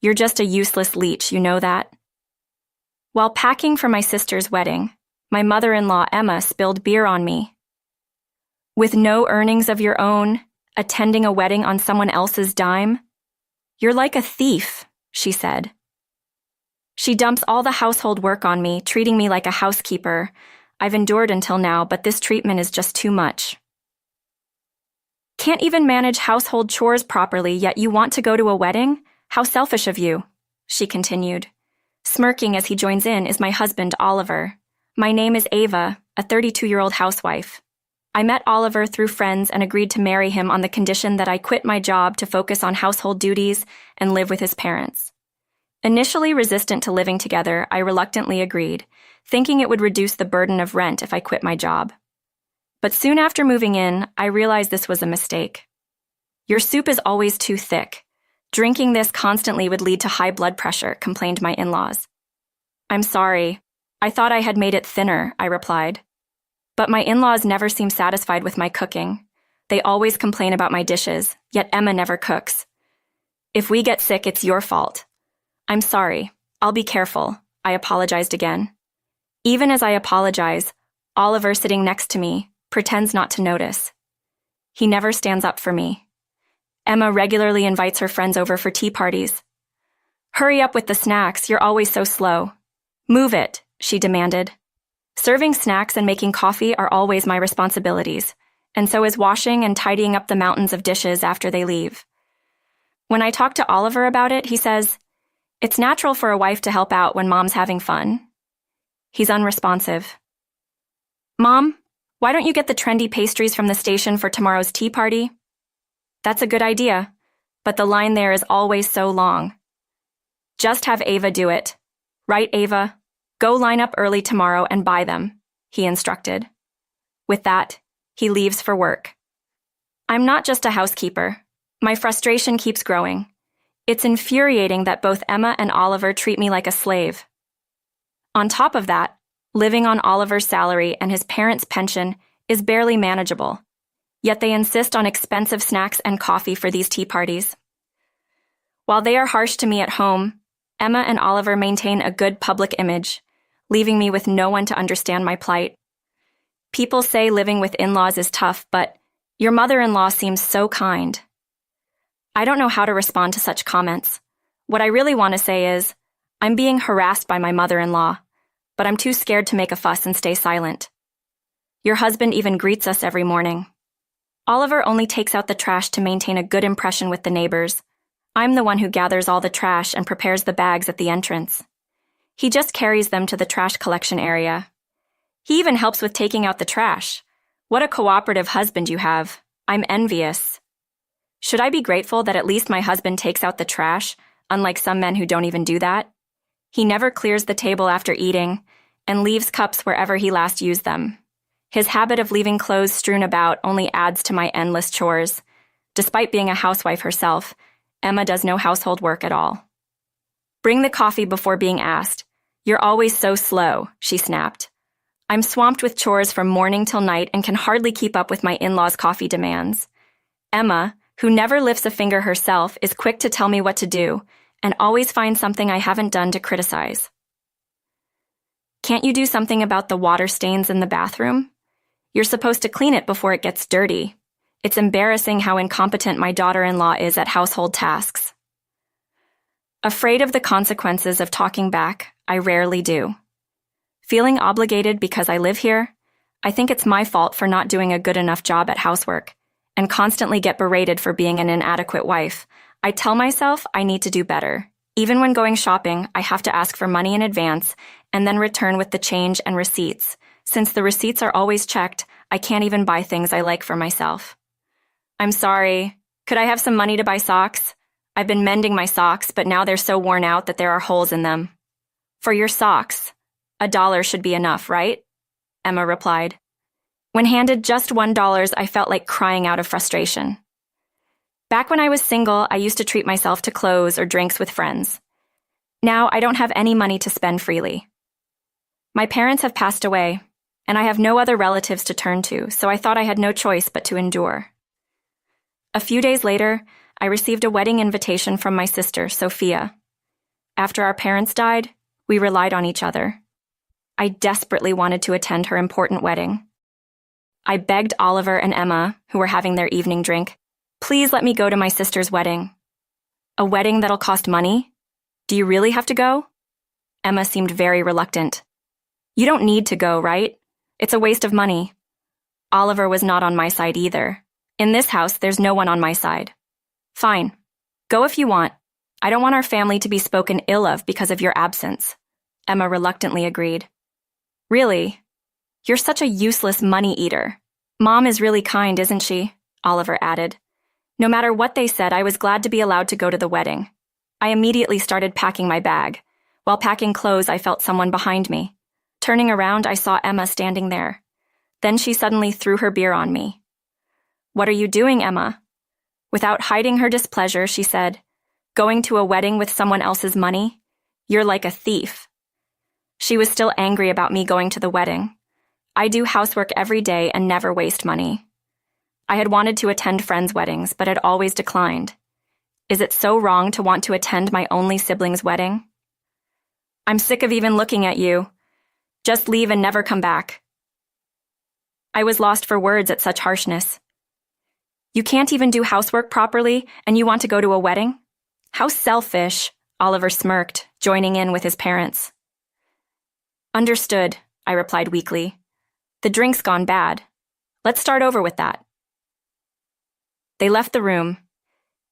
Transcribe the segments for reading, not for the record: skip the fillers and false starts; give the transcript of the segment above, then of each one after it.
You're just a useless leech, you know that? While packing for my sister's wedding, my mother-in-law Emma spilled beer on me. With no earnings of your own, attending a wedding on someone else's dime? You're like a thief, she said. She dumps all the household work on me, treating me like a housekeeper. I've endured until now, but this treatment is just too much. Can't even manage household chores properly, yet you want to go to a wedding? How selfish of you, she continued. Smirking as he joins in is my husband, Oliver. My name is Ava, a 32-year-old housewife. I met Oliver through friends and agreed to marry him on the condition that I quit my job to focus on household duties and live with his parents. Initially resistant to living together, I reluctantly agreed, thinking it would reduce the burden of rent if I quit my job. But soon after moving in, I realized this was a mistake. Your soup is always too thick. Drinking this constantly would lead to high blood pressure, complained my in-laws. I'm sorry. I thought I had made it thinner, I replied. But my in-laws never seem satisfied with my cooking. They always complain about my dishes, yet Emma never cooks. If we get sick, it's your fault. I'm sorry. I'll be careful, I apologized again. Even as I apologize, Oliver, sitting next to me, pretends not to notice. He never stands up for me. Emma regularly invites her friends over for tea parties. Hurry up with the snacks, you're always so slow. Move it, she demanded. Serving snacks and making coffee are always my responsibilities, and so is washing and tidying up the mountains of dishes after they leave. When I talk to Oliver about it, he says, it's natural for a wife to help out when mom's having fun. He's unresponsive. Mom, why don't you get the trendy pastries from the station for tomorrow's tea party? That's a good idea, but the line there is always so long. Just have Ava do it. Right, Ava? Go line up early tomorrow and buy them, he instructed. With that, he leaves for work. I'm not just a housekeeper. My frustration keeps growing. It's infuriating that both Emma and Oliver treat me like a slave. On top of that, living on Oliver's salary and his parents' pension is barely manageable, yet they insist on expensive snacks and coffee for these tea parties. While they are harsh to me at home, Emma and Oliver maintain a good public image, leaving me with no one to understand my plight. People say living with in-laws is tough, but your mother-in-law seems so kind. I don't know how to respond to such comments. What I really want to say is, I'm being harassed by my mother-in-law, but I'm too scared to make a fuss and stay silent. Your husband even greets us every morning. Oliver only takes out the trash to maintain a good impression with the neighbors. I'm the one who gathers all the trash and prepares the bags at the entrance. He just carries them to the trash collection area. He even helps with taking out the trash. What a cooperative husband you have. I'm envious. Should I be grateful that at least my husband takes out the trash, unlike some men who don't even do that? He never clears the table after eating and leaves cups wherever he last used them. His habit of leaving clothes strewn about only adds to my endless chores. Despite being a housewife herself, Emma does no household work at all. Bring the coffee before being asked. You're always so slow, she snapped. I'm swamped with chores from morning till night and can hardly keep up with my in-laws' coffee demands. Emma, who never lifts a finger herself, is quick to tell me what to do and always finds something I haven't done to criticize. Can't you do something about the water stains in the bathroom? You're supposed to clean it before it gets dirty. It's embarrassing how incompetent my daughter-in-law is at household tasks. Afraid of the consequences of talking back, I rarely do. Feeling obligated because I live here, I think it's my fault for not doing a good enough job at housework, and constantly get berated for being an inadequate wife. I tell myself I need to do better. Even when going shopping, I have to ask for money in advance and then return with the change and receipts. Since the receipts are always checked, I can't even buy things I like for myself. I'm sorry. Could I have some money to buy socks? I've been mending my socks, but now they're so worn out that there are holes in them. For your socks, $1 should be enough, right? Emma replied. When handed just $1, I felt like crying out of frustration. Back when I was single, I used to treat myself to clothes or drinks with friends. Now I don't have any money to spend freely. My parents have passed away, and I have no other relatives to turn to, so I thought I had no choice but to endure. A few days later, I received a wedding invitation from my sister, Sophia. After our parents died, we relied on each other. I desperately wanted to attend her important wedding. I begged Oliver and Emma, who were having their evening drink, please let me go to my sister's wedding. A wedding that'll cost money? Do you really have to go? Emma seemed very reluctant. You don't need to go, right? It's a waste of money. Oliver was not on my side either. In this house, there's no one on my side. Fine. Go if you want. I don't want our family to be spoken ill of because of your absence. Emma reluctantly agreed. Really? You're such a useless money eater. Mom is really kind, isn't she? Oliver added. No matter what they said, I was glad to be allowed to go to the wedding. I immediately started packing my bag. While packing clothes, I felt someone behind me. Turning around, I saw Emma standing there. Then she suddenly threw her beer on me. What are you doing, Emma? Without hiding her displeasure, she said, going to a wedding with someone else's money? You're like a thief. She was still angry about me going to the wedding. I do housework every day and never waste money. I had wanted to attend friends' weddings, but had always declined. Is it so wrong to want to attend my only sibling's wedding? I'm sick of even looking at you. Just leave and never come back. I was lost for words at such harshness. You can't even do housework properly, and you want to go to a wedding? How selfish, Oliver smirked, joining in with his parents. Understood, I replied weakly. The drink's gone bad. Let's start over with that. They left the room.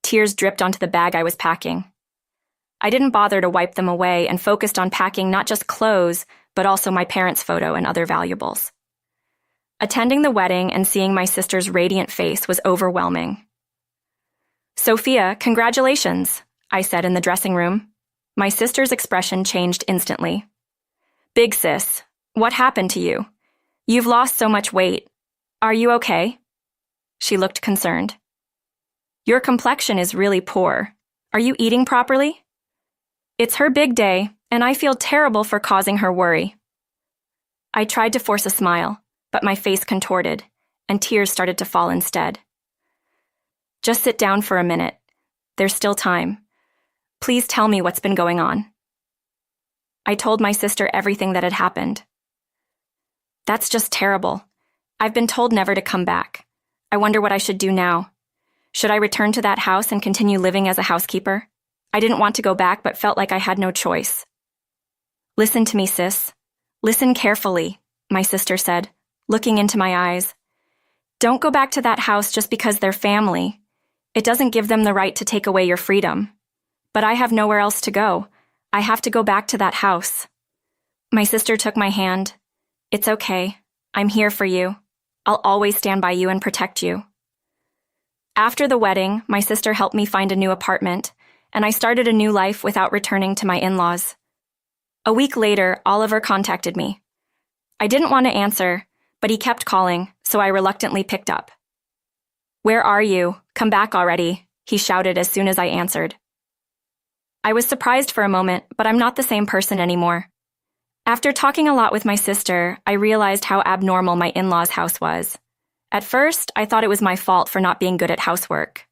Tears dripped onto the bag I was packing. I didn't bother to wipe them away and focused on packing not just clothes, but also my parents' photo and other valuables. Attending the wedding and seeing my sister's radiant face was overwhelming. Sophia, congratulations, I said in the dressing room. My sister's expression changed instantly. Big sis, what happened to you? You've lost so much weight. Are you okay? She looked concerned. Your complexion is really poor. Are you eating properly? It's her big day, and I feel terrible for causing her worry. I tried to force a smile, but my face contorted, and tears started to fall instead. Just sit down for a minute. There's still time. Please tell me what's been going on. I told my sister everything that had happened. That's just terrible. I've been told never to come back. I wonder what I should do now. Should I return to that house and continue living as a housekeeper? I didn't want to go back, but felt like I had no choice. Listen to me, sis. Listen carefully, my sister said, looking into my eyes. Don't go back to that house just because they're family. It doesn't give them the right to take away your freedom. But I have nowhere else to go. I have to go back to that house. My sister took my hand. It's okay. I'm here for you. I'll always stand by you and protect you. After the wedding, my sister helped me find a new apartment, and I started a new life without returning to my in-laws. A week later, Oliver contacted me. I didn't want to answer, but he kept calling, so I reluctantly picked up. Where are you? Come back already, he shouted as soon as I answered. I was surprised for a moment, but I'm not the same person anymore. After talking a lot with my sister, I realized how abnormal my in-laws' house was. At first, I thought it was my fault for not being good at housework.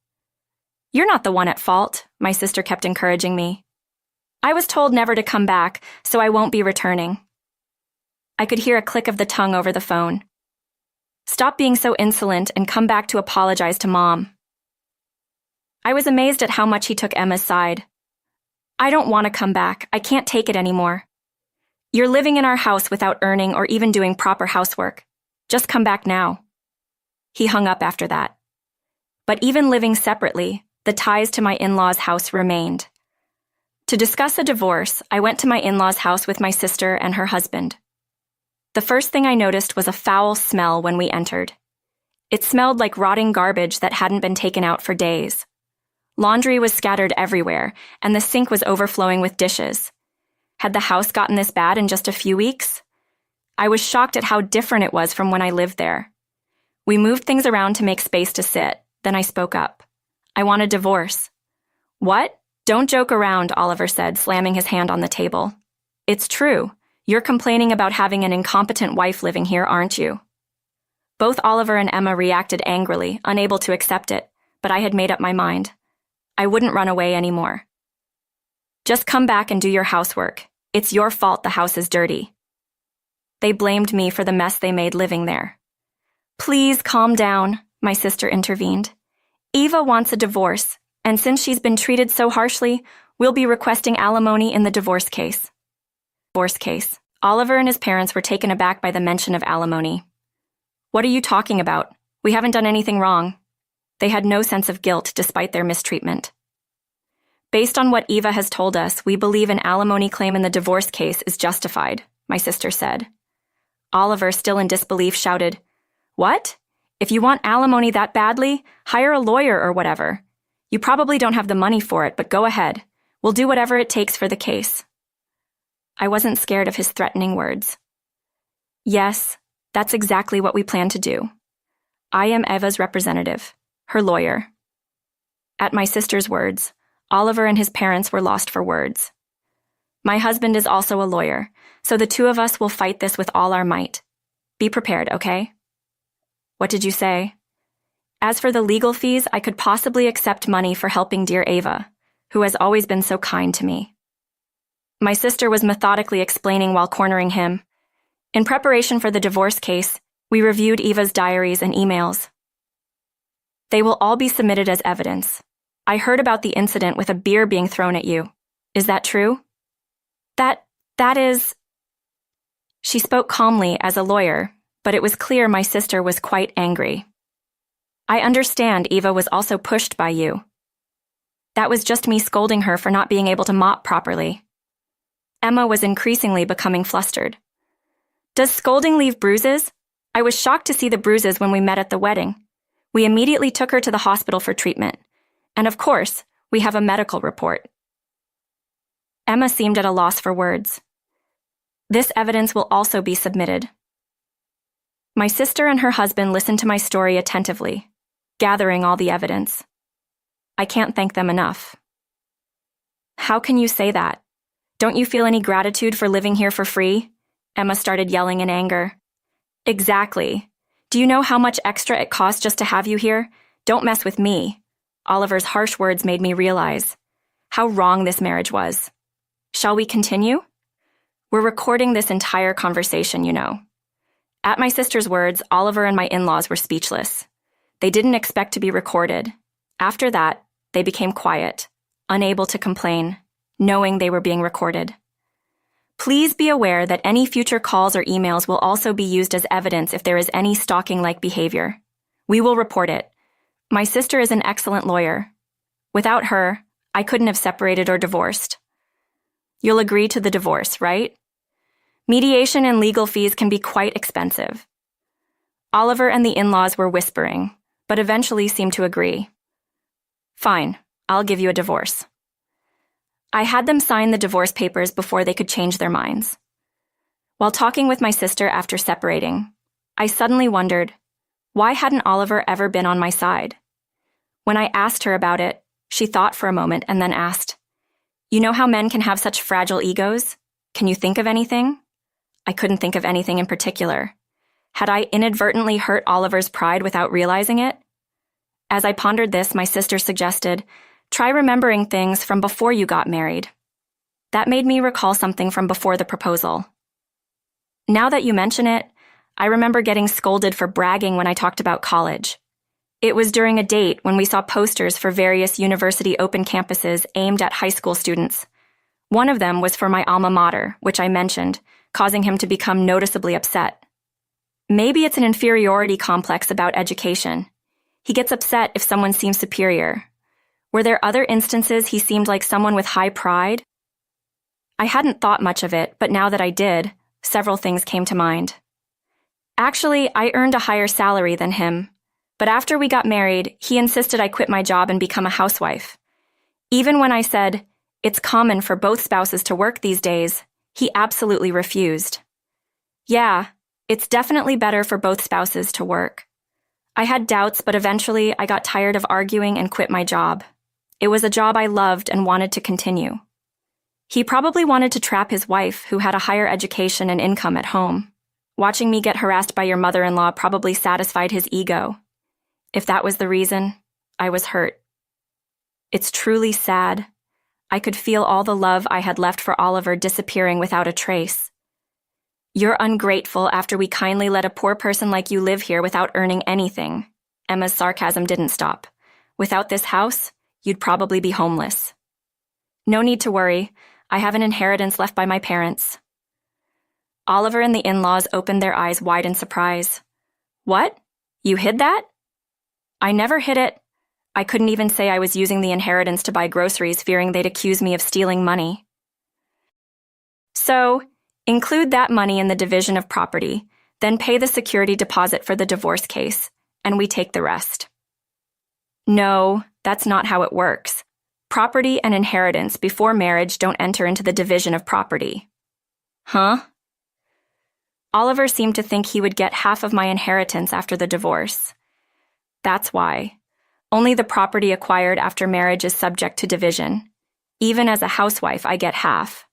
You're not the one at fault, my sister kept encouraging me. I was told never to come back, so I won't be returning. I could hear a click of the tongue over the phone. Stop being so insolent and come back to apologize to Mom. I was amazed at how much he took Emma's side. I don't want to come back. I can't take it anymore. You're living in our house without earning or even doing proper housework. Just come back now. He hung up after that. But even living separately, the ties to my in-laws' house remained. To discuss a divorce, I went to my in-laws' house with my sister and her husband. The first thing I noticed was a foul smell when we entered. It smelled like rotting garbage that hadn't been taken out for days. Laundry was scattered everywhere, and the sink was overflowing with dishes. Had the house gotten this bad in just a few weeks? I was shocked at how different it was from when I lived there. We moved things around to make space to sit. Then I spoke up. I want a divorce. What? Don't joke around, Oliver said, slamming his hand on the table. It's true. You're complaining about having an incompetent wife living here, aren't you? Both Oliver and Emma reacted angrily, unable to accept it, but I had made up my mind. I wouldn't run away anymore. Just come back and do your housework. It's your fault the house is dirty. They blamed me for the mess they made living there. Please calm down, my sister intervened. Eva wants a divorce, and since she's been treated so harshly, we'll be requesting alimony in the divorce case. Oliver and his parents were taken aback by the mention of alimony. What are you talking about? We haven't done anything wrong. They had no sense of guilt despite their mistreatment. Based on what Eva has told us, we believe an alimony claim in the divorce case is justified, my sister said. Oliver, still in disbelief, shouted, What? If you want alimony that badly, hire a lawyer or whatever. You probably don't have the money for it, but go ahead. We'll do whatever it takes for the case. I wasn't scared of his threatening words. Yes, that's exactly what we plan to do. I am Eva's representative, her lawyer. At my sister's words, Oliver and his parents were lost for words. My husband is also a lawyer, so the two of us will fight this with all our might. Be prepared, okay? What did you say? As for the legal fees, I could possibly accept money for helping dear Eva, who has always been so kind to me. My sister was methodically explaining while cornering him. In preparation for the divorce case, we reviewed Eva's diaries and emails. They will all be submitted as evidence. I heard about the incident with a beer being thrown at you. Is that true? That is... She spoke calmly as a lawyer, but it was clear my sister was quite angry. I understand Eva was also pushed by you. That was just me scolding her for not being able to mop properly. Emma was increasingly becoming flustered. Does scolding leave bruises? I was shocked to see the bruises when we met at the wedding. We immediately took her to the hospital for treatment. And of course, we have a medical report. Emma seemed at a loss for words. This evidence will also be submitted. My sister and her husband listened to my story attentively, gathering all the evidence. I can't thank them enough. How can you say that? Don't you feel any gratitude for living here for free? Emma started yelling in anger. Exactly. Do you know how much extra it costs just to have you here? Don't mess with me. Oliver's harsh words made me realize how wrong this marriage was. Shall we continue? We're recording this entire conversation, you know. At my sister's words, Oliver and my in-laws were speechless. They didn't expect to be recorded. After that, they became quiet, unable to complain, knowing they were being recorded. Please be aware that any future calls or emails will also be used as evidence if there is any stalking-like behavior. We will report it. My sister is an excellent lawyer. Without her, I couldn't have separated or divorced. You'll agree to the divorce, right? Mediation and legal fees can be quite expensive. Oliver and the in-laws were whispering, but eventually seemed to agree. Fine, I'll give you a divorce. I had them sign the divorce papers before they could change their minds. While talking with my sister after separating, I suddenly wondered, why hadn't Oliver ever been on my side? When I asked her about it, she thought for a moment and then asked, You know how men can have such fragile egos? Can you think of anything? I couldn't think of anything in particular. Had I inadvertently hurt Oliver's pride without realizing it? As I pondered this, my sister suggested, Try remembering things from before you got married. That made me recall something from before the proposal. Now that you mention it, I remember getting scolded for bragging when I talked about college. It was during a date when we saw posters for various university open campuses aimed at high school students. One of them was for my alma mater, which I mentioned, causing him to become noticeably upset. Maybe it's an inferiority complex about education. He gets upset if someone seems superior. Were there other instances he seemed like someone with high pride? I hadn't thought much of it, but now that I did, several things came to mind. Actually, I earned a higher salary than him, but after we got married, he insisted I quit my job and become a housewife. Even when I said, it's common for both spouses to work these days, he absolutely refused. Yeah, it's definitely better for both spouses to work. I had doubts, but eventually I got tired of arguing and quit my job. It was a job I loved and wanted to continue. He probably wanted to trap his wife, who had a higher education and income at home. Watching me get harassed by your mother-in-law probably satisfied his ego. If that was the reason, I was hurt. It's truly sad. I could feel all the love I had left for Oliver disappearing without a trace. You're ungrateful after we kindly let a poor person like you live here without earning anything. Emma's sarcasm didn't stop. Without this house, you'd probably be homeless. No need to worry. I have an inheritance left by my parents. Oliver and the in-laws opened their eyes wide in surprise. What? You hid that? I never hid it. I couldn't even say I was using the inheritance to buy groceries, fearing they'd accuse me of stealing money. So, include that money in the division of property, then pay the security deposit for the divorce case, and we take the rest. No, that's not how it works. Property and inheritance before marriage don't enter into the division of property. Huh? Oliver seemed to think he would get half of my inheritance after the divorce. That's why. Only the property acquired after marriage is subject to division. Even as a housewife, I get half.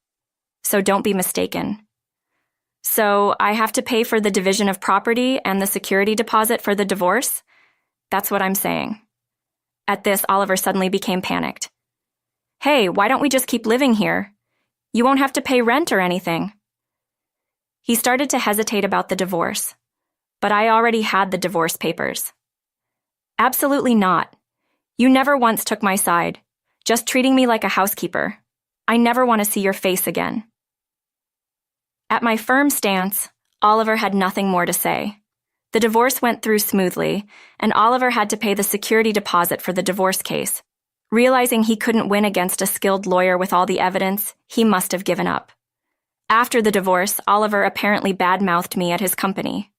So don't be mistaken. So I have to pay for the division of property and the security deposit for the divorce? That's what I'm saying. At this, Oliver suddenly became panicked. Hey, why don't we just keep living here? You won't have to pay rent or anything. He started to hesitate about the divorce, but I already had the divorce papers. Absolutely not. You never once took my side, just treating me like a housekeeper. I never want to see your face again. At my firm stance, Oliver had nothing more to say. The divorce went through smoothly, and Oliver had to pay the security deposit for the divorce case. Realizing he couldn't win against a skilled lawyer with all the evidence, he must have given up. After the divorce, Oliver apparently badmouthed me at his company.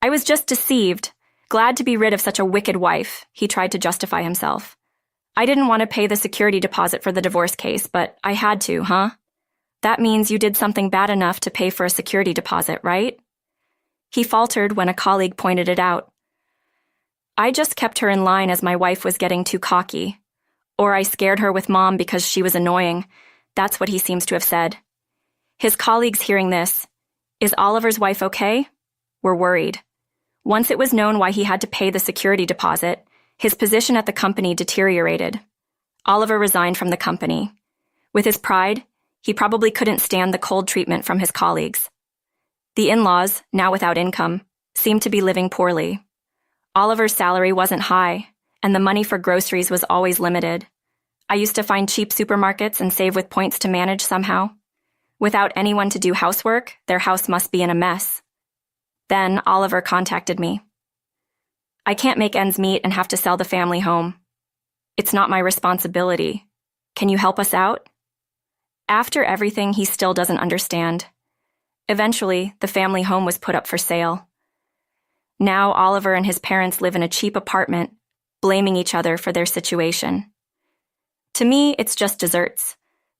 I was just deceived. Glad to be rid of such a wicked wife, he tried to justify himself. I didn't want to pay the security deposit for the divorce case, but I had to, huh? That means you did something bad enough to pay for a security deposit, right? He faltered when a colleague pointed it out. I just kept her in line as my wife was getting too cocky. Or I scared her with Mom because she was annoying. That's what he seems to have said. His colleagues hearing this, "Is Oliver's wife okay?" were worried. Once it was known why he had to pay the security deposit, his position at the company deteriorated. Oliver resigned from the company. With his pride, he probably couldn't stand the cold treatment from his colleagues. The in-laws, now without income, seemed to be living poorly. Oliver's salary wasn't high, and the money for groceries was always limited. I used to find cheap supermarkets and save with points to manage somehow. Without anyone to do housework, their house must be in a mess. Then Oliver contacted me. I can't make ends meet and have to sell the family home. It's not my responsibility. Can you help us out? After everything, he still doesn't understand. Eventually, the family home was put up for sale. Now Oliver and his parents live in a cheap apartment, blaming each other for their situation. To me, it's just desserts,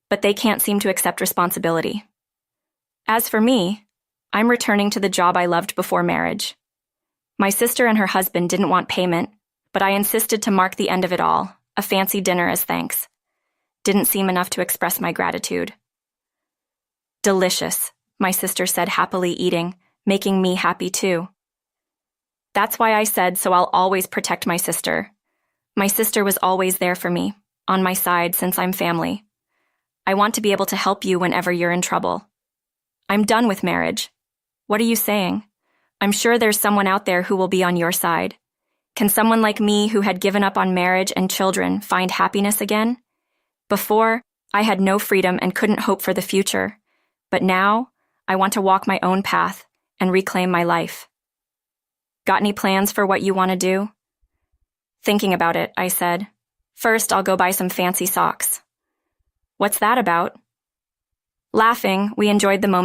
but they can't seem to accept responsibility. As for me, I'm returning to the job I loved before marriage. My sister and her husband didn't want payment, but I insisted to mark the end of it all, a fancy dinner as thanks. Didn't seem enough to express my gratitude. Delicious, my sister said, happily eating, making me happy too. That's why I said so I'll always protect my sister. My sister was always there for me, on my side since I'm family. I want to be able to help you whenever you're in trouble. I'm done with marriage. What are you saying? I'm sure there's someone out there who will be on your side. Can someone like me who had given up on marriage and children find happiness again? Before, I had no freedom and couldn't hope for the future. But now, I want to walk my own path and reclaim my life. Got any plans for what you want to do? Thinking about it, I said. First, I'll go buy some fancy socks. What's that about? Laughing, we enjoyed the moment